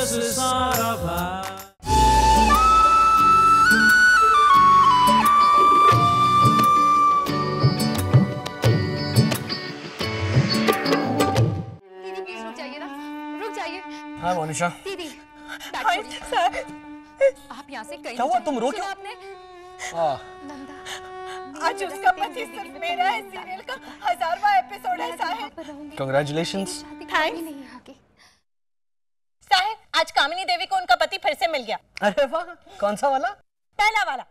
से सारा भार। हाँ मोनिशा। दीदी, आप यहाँ से कहीं क्या हुआ, तुम रो क्यों? आपने? आज उसका पति सिर्फ मेरा है सीरियल का 1000वां एपिसोड है साहिल। Congratulations। थैंक्स। साहिल, आज कामिनी देवी को उनका पति फिर से मिल गया। अरे वाह, कौन सा वाला? पहला वाला।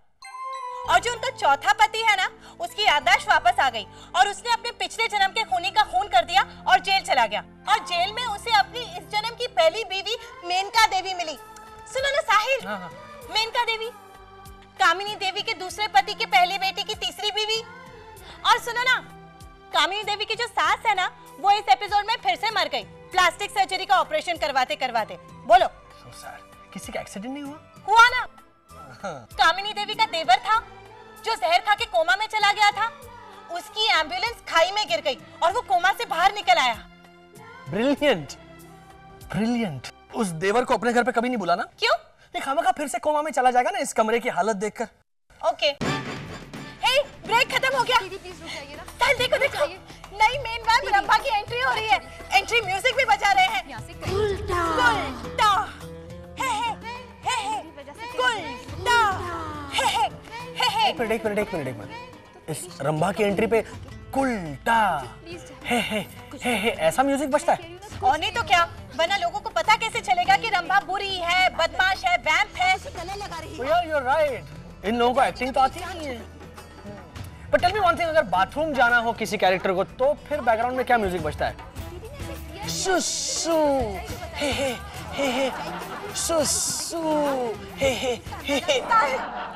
और जो उनका चौथा पति है ना, उसकी याददाश्त वापस आ गई और उसने अपने पिछले जन्म के खूनी का खून कर दिया और जेल चला गया। और जेल में उसे अपनी इस जन्म की पहली बीवी मेनका देवी मिली। सुनो ना साहिल। हाँ। मेनका देवी कामिनी देवी के दूसरे पति की पहली बेटी की तीसरी बीवी। और सुनो ना, कामिनी देवी की जो सास है ना, वो इस एपिसोड में फिर से मर गई प्लास्टिक सर्जरी का ऑपरेशन करवाते करवाते। बोलो। So sad। किसी का एक्सीडेंट नहीं हुआ? हुआ ना। कामिनी देवी का देवर था जो जहर खा के कोमा में चला गया था। उसकी एम्बुलेंस खाई में गिर गई और वो कोमा से बाहर निकल आया। Brilliant, brilliant. उस देवर को अपने घर पे कभी नहीं बुलाना। क्यों? ये खामखा फिर से कोमा में चला जाएगा ना इस कमरे की हालत देखकर। ओके। हे, ब्रेक खत्म हो गया। दीदी प्लीज रुक जाइए ना। साहिल देखो देखो, नई मेन मैम रंभा की एंट्री हो रही है। एंट्री म्यूजिक भी बजा रहे हैं। यहाँ से कहीं उल्टा हे हे उल्टा हे हे। एक मिनट। इस रंभा की एंट्री पे कुल्टा हे ऐसा म्यूजिक बजता है? और नहीं तो क्या, वरना लोगों को पता कैसे चलेगा कि रंभा बुरी है, बदमाश है, वैम्प है। You're right। इन लोगों को एक्टिंग तो आती नहीं है। But tell me one thing, अगर बाथरूम जाना हो किसी कैरेक्टर को तो फिर बैकग्राउंड में क्या म्यूजिक बजता है? सुसु हे सुसु हे।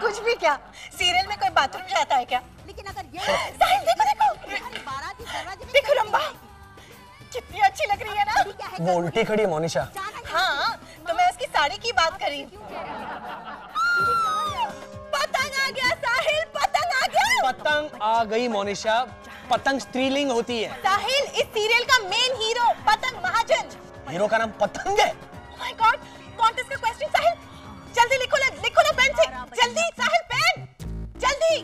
कुछ भी क्या, सीरियल में कोई बाथरूम जाता है क्या? लेकिन अगर ये साहिल देखो रंभा कितनी अच्छी लग रही है ना। वो उल्टी खड़ी है मोनिशा। हाँ, तो मैं उसकी साड़ी की बात कर रही हूँ। पतंग आ गया साहिल, पतंग आ गया। पतंग आ गई मोनिशा। पतंग स्त्रीलिंग होती है। साहिल, इस सीरियल का मेन हीरो पतंग महाजन। हीरो का नाम पतंग है? Oh my God, कॉन्टेस्ट का क्वेश्चन साहिल, जल्दी लिखो ना पेन से, जल्दी साहिल पेन, जल्दी।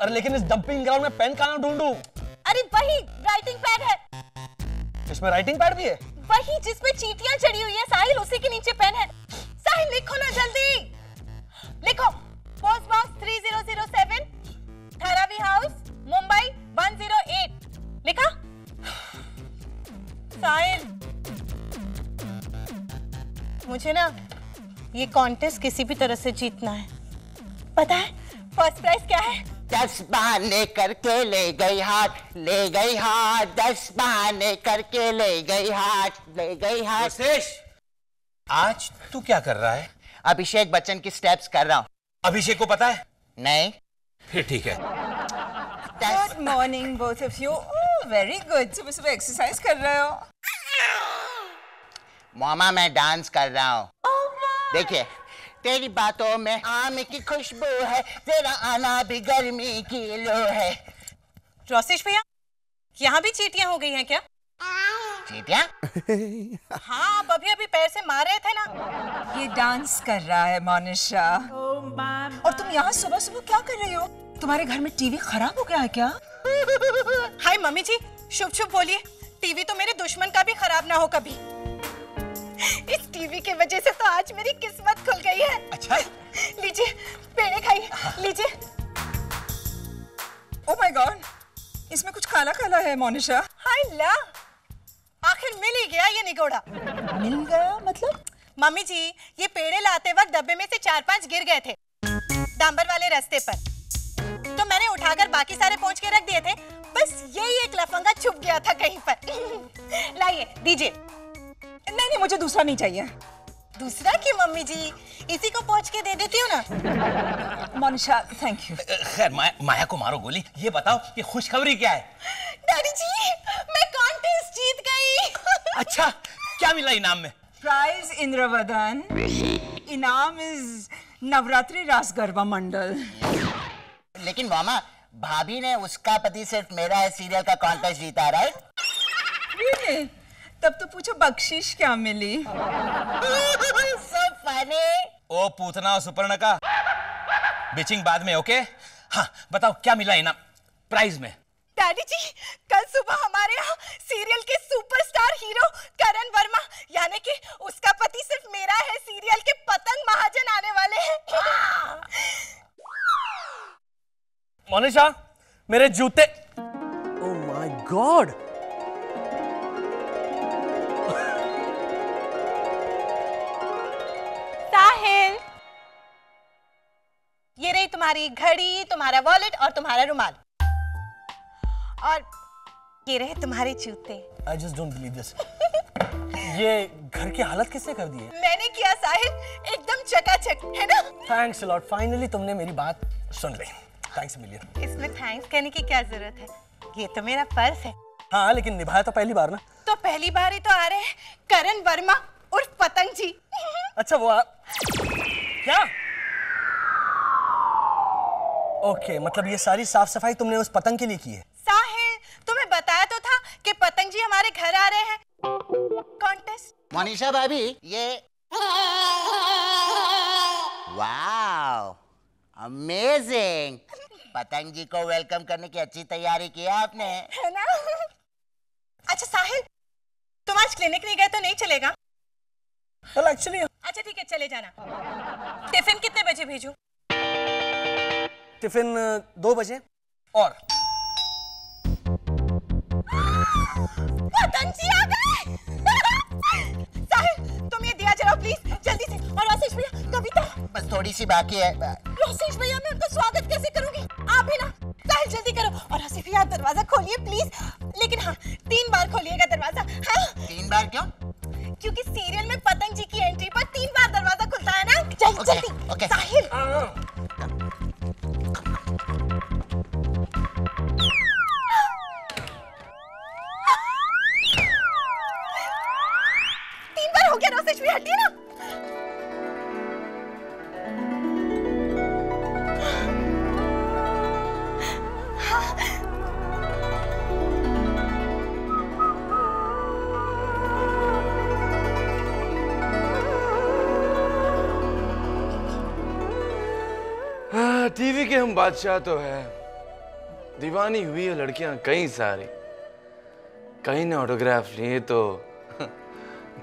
अरे लेकिन इस डंपिंग ग्राउंड में पेन कहाँ ढूंढूं? अरे वही राइटिंग पैड है। इसमें राइटिंग पैड भी है? वही जिसपे चींटियां चढ़ी हुई है साहिल, उसी के नीचे पेन है। साहिल लिखो ना जल्दी, लिखो। Post box 3007, Dharavi house, Mumbai 108। लिखा? साहिल, मुझे ना ये कॉन्टेस्ट किसी भी तरह से जीतना है। पता है फर्स्ट प्राइज क्या है? 10 बहाने करके ले गई हाथ, 10 बहाने करके ले गई हाथ। विशेष, आज तू क्या कर रहा है? अभिषेक बच्चन की स्टेप्स कर रहा हूँ। अभिषेक को पता है? नहीं। फिर ठीक है। Good morning both of you. Very good, सुबह सुबह एक्सरसाइज कर रहे हो। मामा मैं डांस कर रहा हूँ। देखिए, तेरी बातों में आम की खुशबू है, तेरा आना भी गर्मी की लो है। रोशिश भैया, यहाँ भी चींटियां हो गई हैं क्या? चींटियां? हाँ, आप अभी अभी पैर से मार रहे थे ना। ये डांस कर रहा है मोनिशा। और तुम यहाँ सुबह सुबह क्या कर रही हो? तुम्हारे घर में टीवी खराब हो गया है क्या? हाय मम्मी जी, शुभ शुभ बोलिए। टीवी तो मेरे दुश्मन का भी खराब ना हो कभी। इस टीवी की वजह से तो आज मेरी किस्मत खुल गई है। अच्छा? लीजिए पेड़े खाइए, लीजिए। ओह माय गॉड, इसमें कुछ काला काला है मोनिशा। हाय ला, आखिर मिल ही गया ये निगोड़ा। मिल गया मतलब? मम्मी जी, ये पेड़े लाते वक्त डब्बे में से 4-5 गिर गए थे डांबर वाले रास्ते पर, तो मैंने उठाकर बाकी सारे पहुंच के रख दिए थे। बस यही एक लफंगा छुप गया था कहीं पर। लाइए, दीजिए। नहीं, मुझे दूसरा नहीं चाहिए। दूसरा क्यों मम्मी जी, इसी को पहुंच के दे देती हूँ ना। Monisha thank you. खैर माया को मारो गोली। ये बताओ कि खुशखबरी क्या है? डैडी जी, मैं कॉन्टेस्ट जीत गई। अच्छा, क्या मिला इनाम में? प्राइज इंद्रवदन, इनाम इज नवरात्रि रास गरबा मंडल। लेकिन मामा, भाभी ने उसका पति सिर्फ मेरा है सीरियल का कॉन्टेस्ट जीता, राइट? Really? तब तो पूछो बख्शीश क्या मिली? So funny. ओ पूतना और सुपर्ण का बिचिंग बाद में, ओके? हाँ बताओ क्या मिला इनाम प्राइज में? डैडी जी, कल सुबह हमारे यहाँ सीरियल के सुपरस्टार हीरो करण वर्मा यानी कि उसका पति सिर्फ मेरा है, सीरियल के पतंग महाजन आने वाले हैं। मोनिशा, मेरे जूते। Oh my God. साहिल, ये रही तुम्हारी घड़ी, तुम्हारा वॉलेट और तुम्हारा रुमाल, और ये रहे तुम्हारे जूते। I just don't believe this. ये घर की हालत किसने कर दी है? मैंने किया साहिल, एकदम चकाचक, है ना? Thanks a lot. Finally तुमने मेरी बात सुन ली। Thanks a million. इसमें थैंक्स कहने की क्या जरूरत है? ये तो मेरा फर्ज है। हाँ लेकिन निभाया तो पहली बार ना। तो पहली बार ही तो आ रहे हैं करण वर्मा उर्फ पतंग जी। अच्छा वो क्या? ओके, मतलब ये सारी साफ सफाई तुमने उस पतंग के लिए की है? साहिल, तुम्हें बताया तो था कि पतंग जी हमारे घर आ रहे हैं। कॉन्टेस्ट। मोनिशा भाभी, ये वाओ, अमेजिंग। पतंग जी को वेलकम करने की अच्छी तैयारी की आपने, है ना? अच्छा साहिल, तुम आज क्लिनिक नहीं गए तो नहीं चलेगा? Well, actually, अच्छा ठीक है, चले जाना। टिफिन कितने बजे भेजूं? टिफिन 2 बजे। और पतंग जी आ गए। साहिल, तुम ये दिया जलाओ प्लीज, जल्दी से। और आशीष भैया, कविता। बस थोड़ी सी बाकी है। आशीष भैया, मैं उनका स्वागत कैसे करूंगी? आप भी ना। साहिल जल्दी करो। और आशीष भैया, दरवाजा खोलिए प्लीज, लेकिन हाँ 3 बार खोलिएगा दरवाजा। हाँ? 3 बार क्यों? क्योंकि सीरियल में पतंग जी की एंट्री पर 3 बार दरवाजा खुलता है ना। जल्दी जल्दी। okay. साहिल। हो गया, रोसेश भी हटिए ना। टीवी के हम बादशाह तो है, दीवानी हुई है लड़कियां कई सारी, कहीं ने ऑटोग्राफ लिए तो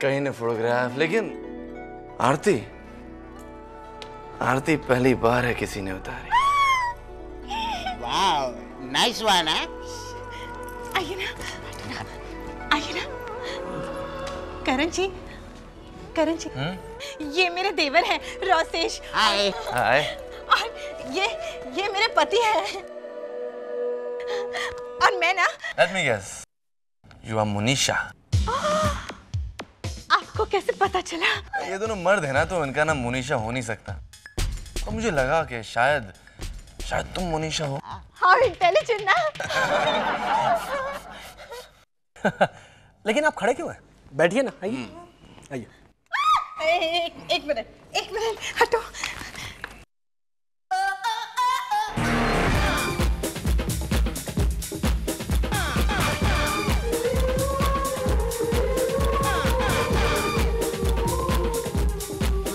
कहीं ने फोटोग्राफ, लेकिन आरती आरती पहली बार है किसी ने उतारी। वाओ, नाइस वन है। आइए ना, आइए ना। करण जी, करण जी, ये मेरे देवर हैं रोसेश। हाय। हाय। और ये मेरे पति हैं। और मैं ना। Let me guess, you are Monisha. आपको कैसे पता चला? ये दोनों मर्द है ना, तो इनका नाम मोनिशा हो नहीं सकता। तो मुझे लगा कि शायद तुम मोनिशा हो। हाँ, इंटेलिजेंट ना। लेकिन आप खड़े क्यों हैं? बैठिए ना, आइए आइए। एक मिनट हटो।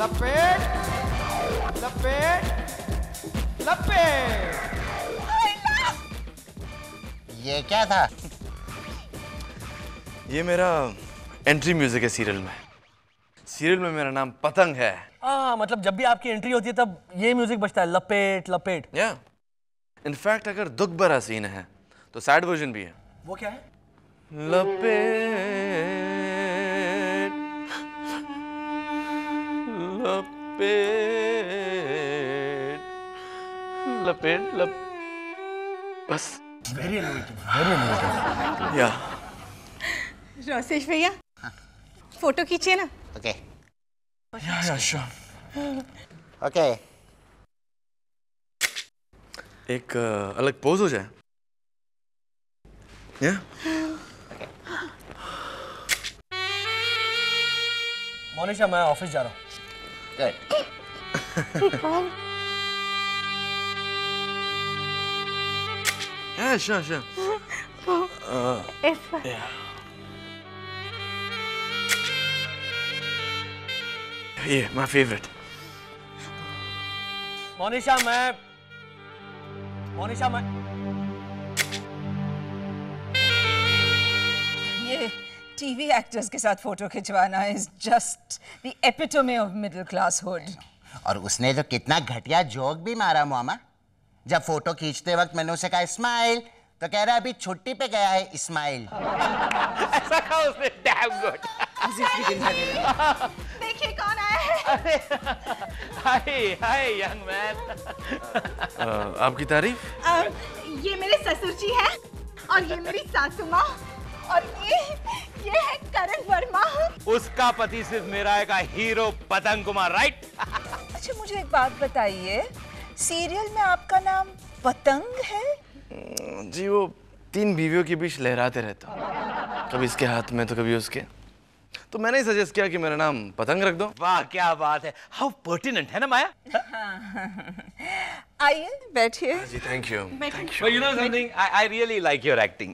लपेट लपेट लपेट। ये क्या था? ये मेरा एंट्री म्यूजिक है सीरियल में। सीरियल में मेरा नाम पतंग है। मतलब जब भी आपकी एंट्री होती है तब ये म्यूजिक बजता है, लपेट लपेट। या इनफैक्ट अगर दुख भरा सीन है तो सैड वर्जन भी है। वो क्या है? लपेट लपेट लपेट लप बस। Very innovative, very innovative. या रोसेश भैया, फोटो खींचिए ना। ओके या श्योर। ओके। एक अलग पोज हो जाए। या मोनिशा, मैं ऑफिस जा रहा हूँ। गुड। Yeah, sure. ये माय फेवरेट। मोनिशा मैं ये टीवी एक्टर्स के साथ फोटो खिंचवाना is just the epitome of middle class hood. और उसने तो कितना घटिया जोक भी मारा मामा। जब फोटो खींचते वक्त मैंने उसे कहा स्माइल, तो कह रहा है अभी छुट्टी पे गया है इस्माइल। ऐसा कहा उसने, डैम गुड। देखिए कौन आया है। हाय हाय यंग मैन। आपकी तारीफ? ये मेरे ससुर जी हैं और ये मेरी सासू माँ और ये है करण वर्मा। उसका पति सिर्फ मेरा एक हीरो पतंग कुमार, राइट? अच्छा मुझे एक बात बताइए, सीरियल में आपका नाम पतंग है? जी वो 3 बीवियों के बीच लहराते रहता हूँ, कभी इसके हाथ में तो कभी उसके, तो मैंने ही सजेस्ट किया कि मेरा नाम पतंग रख दो। वाह क्या बात है, हाउ पर्टिनेंट है ना माया? आइए बैठिए। जी thank you. Well, you know something, I really like your acting.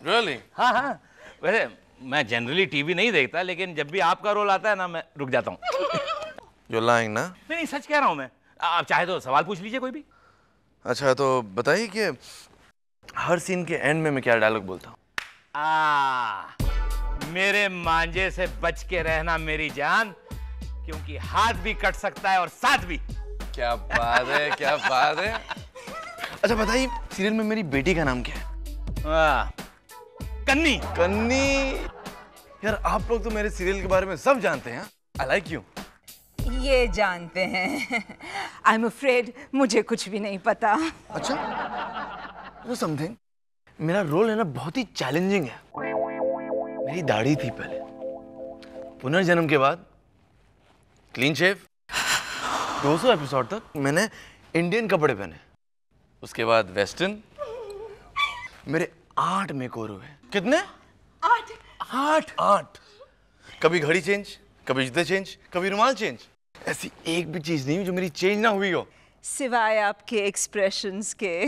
Really? हाँ हाँ, वैसे मैं जनरली टीवी नहीं देखता, लेकिन जब भी आपका रोल आता है ना मैं रुक जाता हूँ। You're lying ना? नहीं सच कह रहा हूँ मैं। आप चाहे तो सवाल पूछ लीजिए कोई भी। अच्छा तो बताइए कि हर सीन के एंड में मैं क्या डायलॉग बोलता हूँ? मेरे मांझे से बच के रहना मेरी जान, क्योंकि हाथ भी कट सकता है और साथ भी। क्या बात है, क्या बात है। अच्छा बताइए सीरियल में मेरी बेटी का नाम क्या है? कन्नी। कन्नी। यार आप लोग तो मेरे सीरियल के बारे में सब जानते हैं। I like you. ये जानते हैं। I'm afraid मुझे कुछ भी नहीं पता। अच्छा तो समथिंग, मेरा रोल है ना बहुत ही चैलेंजिंग है। मेरी दाढ़ी थी पहले, पुनर्जन्म के बाद क्लीन शेव, 200 एपिसोड तक मैंने इंडियन कपड़े पहने, उसके बाद वेस्टर्न। मेरे 8 मेकओवर हुए। कितने? 8। कभी घड़ी चेंज, कभी जूते चेंज, कभी रुमाल चेंज। ऐसी एक भी चीज नहीं जो मेरी चेंज ना हुई हो, सिवाय आपके एक्सप्रेशंस के।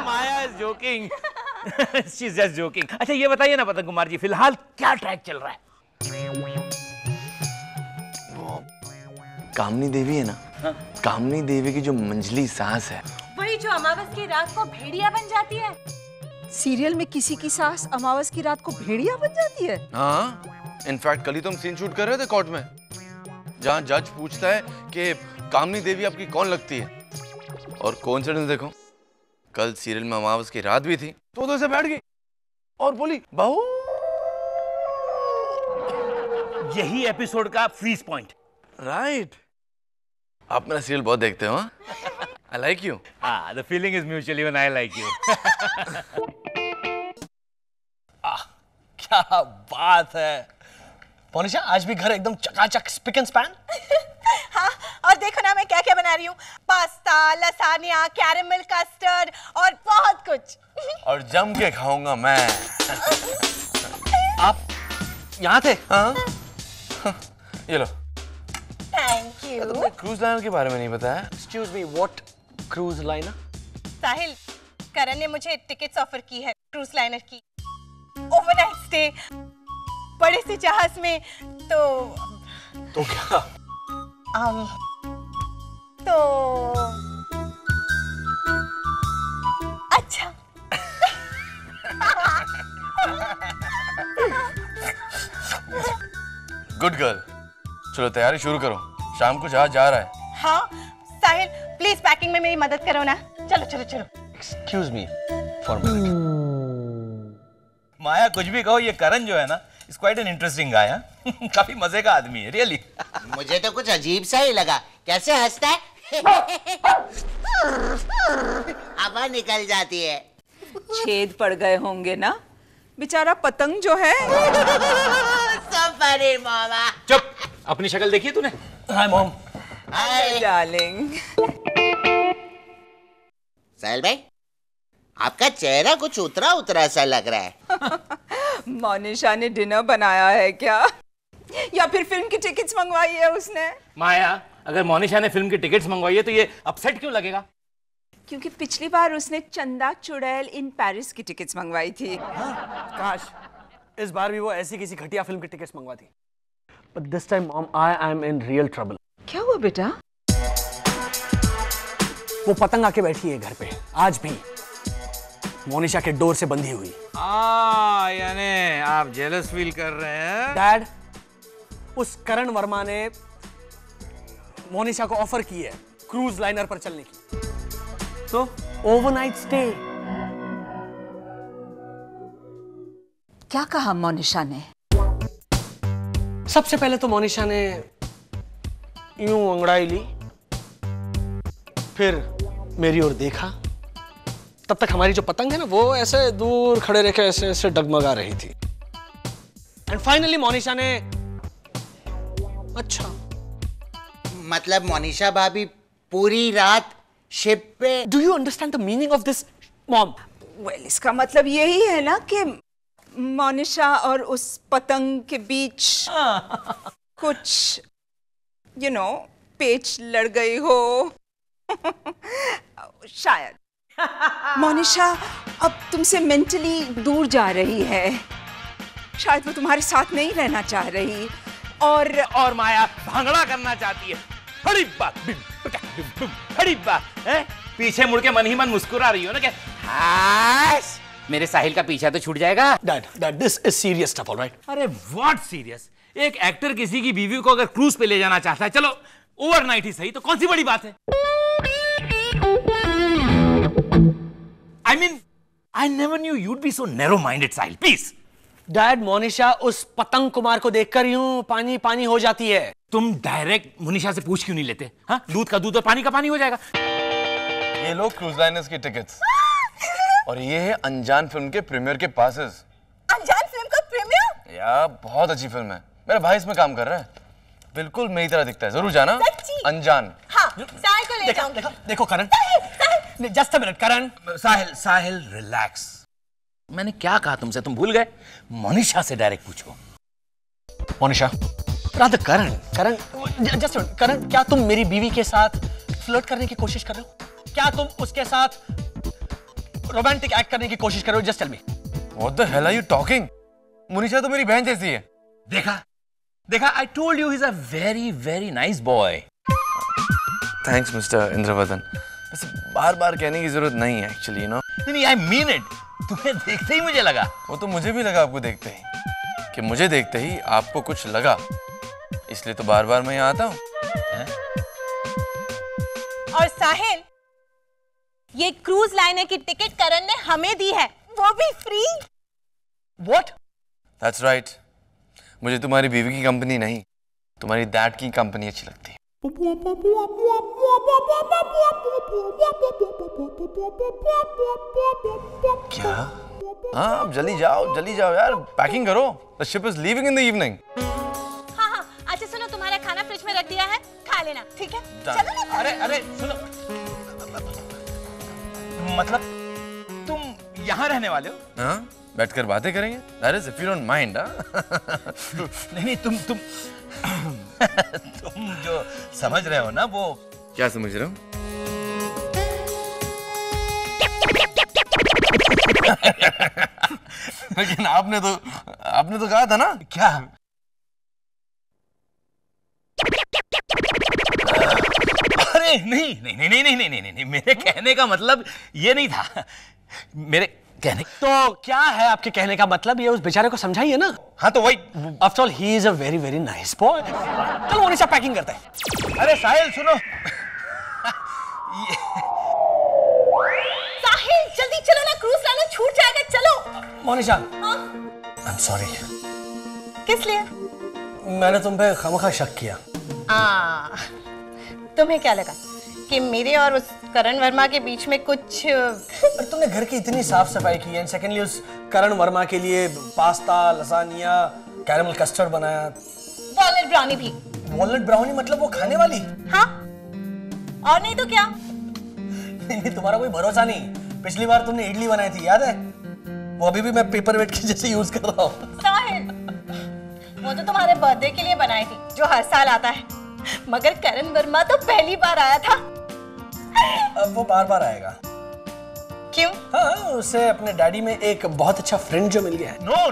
Maya is joking. She is just joking. अच्छा ये बताइए ना पतंग कुमार जी, फिलहाल क्या ट्रैक चल रहा है? वो कामनी देवी है ना, कामनी देवी की जो मंजली सास है, वही जो अमावस की रात को भेड़िया बन जाती है। सीरियल में किसी की सास अमावस की रात को भेड़िया बन जाती है? हाँ इनफैक्ट कल ही तो हम सीन शूट कर रहे थे कोर्ट में, जहाँ जज पूछता है कि कामनी देवी आपकी कौन लगती है, और कोइंसिडेंस देखो कल सीरियल में अमावस की रात भी थी, तो उधर से बैठ गई और बोली बहू। यही एपिसोड का फ्रीज पॉइंट। राइट। आप मेरा सीरियल बहुत देखते हो। I like you. The feeling is mutual, even I like you. क्या बात है मोनिशा, आज भी घर एकदम चकाचक स्पिक एंड स्पैन। हाँ, और देखो ना मैं क्या क्या बना रही हूँ, पास्ता, लसानिया, कैरेमल कस्टर्ड और बहुत कुछ। और जम के खाऊंगा मैं। आप यहाँ थे? हाँ ये लो। Thank you. तुमने क्रूज लाइनर के बारे में नहीं बताया। Excuse me, what cruise liner? साहिल, करण ने मुझे टिकट्स ऑफर की है क्रूज लाइनर की, ओवरनाइट स्टे, बड़े से जहाज में। तो क्या? तो अच्छा। गुड गर्ल, चलो तैयारी शुरू करो, शाम को जहाज जा रहा है। हाँ साहिल, प्लीज पैकिंग में मेरी मदद करो ना। चलो चलो चलो। Excuse me for a minute. माया कुछ भी कहो, ये करण जो है ना, इज क्वाइट एन इंटरेस्टिंग गाय। काफी मजे का आदमी है, रियली। मुझे तो कुछ अजीब सा ही लगा, कैसे हंसता है। हवा निकल जाती है। छेद पड़ गए होंगे ना, बेचारा पतंग जो है। सब बड़े मामा। चुप, अपनी शक्ल देखी तूने? Hi mom. Hi darling. Sahil भाई, आपका चेहरा कुछ उतरा उतरा सा लग रहा है। मोनिशा ने डिनर बनाया है क्या, या फिर फिल्म की टिकट्स मंगवाई है उसने? माया, अगर मोनिशा ने फिल्म की टिकट्स मंगवाई है तो ये अपसेट क्यों लगेगा? क्योंकि पिछली बार उसने चंदा चुड़ैल इन पेरिस की टिकट्स मंगवाई थी। काश इस बार भी वो ऐसी किसी घटिया फिल्म की tickets मंगवाती। But this time, Mom, I am in real trouble. क्या हुआ बेटा? वो पतंग आके बैठी है घर पे, आज भी मोनिशा के डोर से बंधी हुई। यानी आप जेलस फील कर रहे हैं? डैड, उस करण वर्मा ने मोनिशा को ऑफर की है क्रूज लाइनर पर चलने की। तो ओवरनाइट स्टे। क्या कहा मोनिशा ने? सबसे पहले तो मोनिशा ने यूं अंगड़ाई ली, फिर मेरी ओर देखा। तब तक हमारी जो पतंग है ना, वो ऐसे दूर खड़े रह के ऐसे ऐसे डगमगा रही थी। एंड फाइनली मोनिशा ने अच्छा। मतलब मोनिशा भाभी पूरी रात शिप पे। Do you understand the meaning of this, mom? Well, इसका मतलब यही है ना कि मोनिशा और उस पतंग के बीच कुछ पेच लड़ गई हो। शायद मोनिशा अब तुमसे मेंटली दूर जा रही है। शायद वो तुम्हारे साथ नहीं रहना चाह रही और माया भांगड़ा करना चाहती है। हड़ी बात हड़ी बात है। पीछे मुड़ के मन ही मन मुस्कुरा रही हो ना क्या? मेरे साहिल का पीछा तो छूट जाएगा। Dad, this is serious stuff, alright? अरे व्हाट सीरियस? एक एक्टर किसी की बीवी को अगर क्रूज पे ले जाना चाहता है, चलो ओवरनाइट ही सही, तो कौन सी बड़ी बात है? I mean, I never knew you'd be so narrow-minded, Sahil. Please. Dad, Monisha उस पतंग कुमार को देखकर यूं पानी पानी हो जाती है। तुम डायरेक्ट मुनिशा से पूछ क्यों नहीं लेते? हाँ, दूध का दूध और पानी का पानी हो जाएगा। ये लो क्रूज लाइनर्स की टिकट्स और ये है अनजान फिल्म के प्रीमियर के पासेस। अनजान फिल्म का प्रीमियर? यार बहुत अच्छी फिल्म है। मेरा भाई इसमें काम कर रहा है, बिल्कुल मेरी तरह दिखता है। जरूर जाना। अनजान। हाँ, साहिल को ले जाऊंगी। देखो Karan, just a minute Karan. Sahil relax. मैंने क्या कहा तुमसे? तुम भूल गए? मोनिशा से डायरेक्ट पूछो। मोनिशा, राधा करण, जस्ट करण, क्या तुम मेरी बीवी के साथ फ्लर्ट करने की कोशिश कर रहे हो? क्या तुम उसके साथ रोमांटिक एक्ट करने की कोशिश कर रहे हो? Just tell me. What the hell are you talking? Munisha तो मेरी बहन जैसी है। देखा, I told you he is a very very nice boy. Thanks mister Indravadan. वैसे बार बार कहने की जरूरत नहीं है एक्चुअली, नहीं, आई मीन इट। तुम्हें देखते ही मुझे लगा। वो तो मुझे भी लगा आपको देखते ही, कि मुझे देखते ही आपको कुछ लगा, इसलिए तो बार बार मैं यहाँ आता हूँ। और साहिल, ये क्रूज लाइनर की टिकट करण ने हमें दी है, वो भी फ्री। What? That's right. मुझे तुम्हारी बीवी की कंपनी नहीं, तुम्हारी डैड की कंपनी अच्छी लगती है। क्या? हाँ, अब जल्दी जाओ यार, पैकिंग करो। The ship is leaving in the evening. हाँ, अच्छा सुनो, तुम्हारा खाना फ्रिज में रख दिया है, खा लेना, ठीक है? चलो ना। अरे सुनो, मतलब तुम यहाँ रहने वाले हो? हाँ, बैठकर बातें करेंगे। That is if you don't mind, हाँ? नहीं, तुम जो समझ रहे हो ना, वो क्या समझ रहे हो? लेकिन आपने तो कहा था ना। क्या? अरे नहीं, मेरे कहने का मतलब ये नहीं था। मेरे कहने तो क्या है आपके कहने का मतलब? ये उस बेचारे को समझाइए ना। हाँ, तो वही। After all he is a very very nice boy. चलो मोनिशा, पैकिंग करते हैं। अरे साहिल सुनो। साहिल जल्दी चलो ना, क्रूज लाइनर छूट जाएगा, चलो। मोनिशा, हाँ? I am sorry. किस लिए? मैंने तुम पे खामखा शक किया। तुम्हें क्या लगा कि मेरे और उस करण वर्मा के बीच में कुछ? पर तुमने घर की इतनी साफ सफाई की है, सेकेंडली उस करण वर्मा के लिए पास्ता, लसानिया, कैरेमल कस्टर्ड बनाया, वॉलनट ब्राउनी भी। वॉलनट ब्राउनी मतलब वो खाने वाली? हाँ, और नहीं तो क्या? नहीं, तुम्हारा कोई भरोसा नहीं। पिछली बार तुमने इडली बनाई थी, याद है? वो अभी भी मैं पेपर वेट के जैसे यूज कर रहा हूँ। साहिल, वो तो तुम्हारे बर्थडे के लिए बनाई थी, जो हर साल आता है। मगर करण वर्मा तो पहली बार आया था। अब वो बार बार आएगा। क्यों? हाँ, उसे अपने डैडी में एक बहुत अच्छा फ्रेंड जो मिल गया है। नो,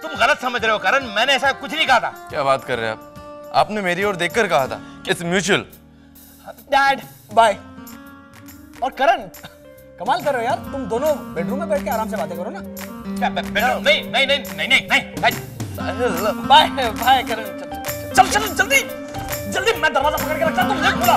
तुम गलत समझ रहे हो करण, मैंने ऐसा कुछ नहीं कहा था। क्या बात कर रहे हैं आप? आपने मेरी ओर देखकर कहा था। It's mutual. Dad bye. और करण कमाल कर रहे हो यार, तुम दोनों बेडरूम में बैठ के आराम से बातें करो ना। क्या बेडरूम? नहीं नहीं नहीं नहीं नहीं नहीं। बाय बाय करण, चल चल चल जल्दी जल्दी, मैं दरवाजा पकड़ के रखता हूं, तुम खुला।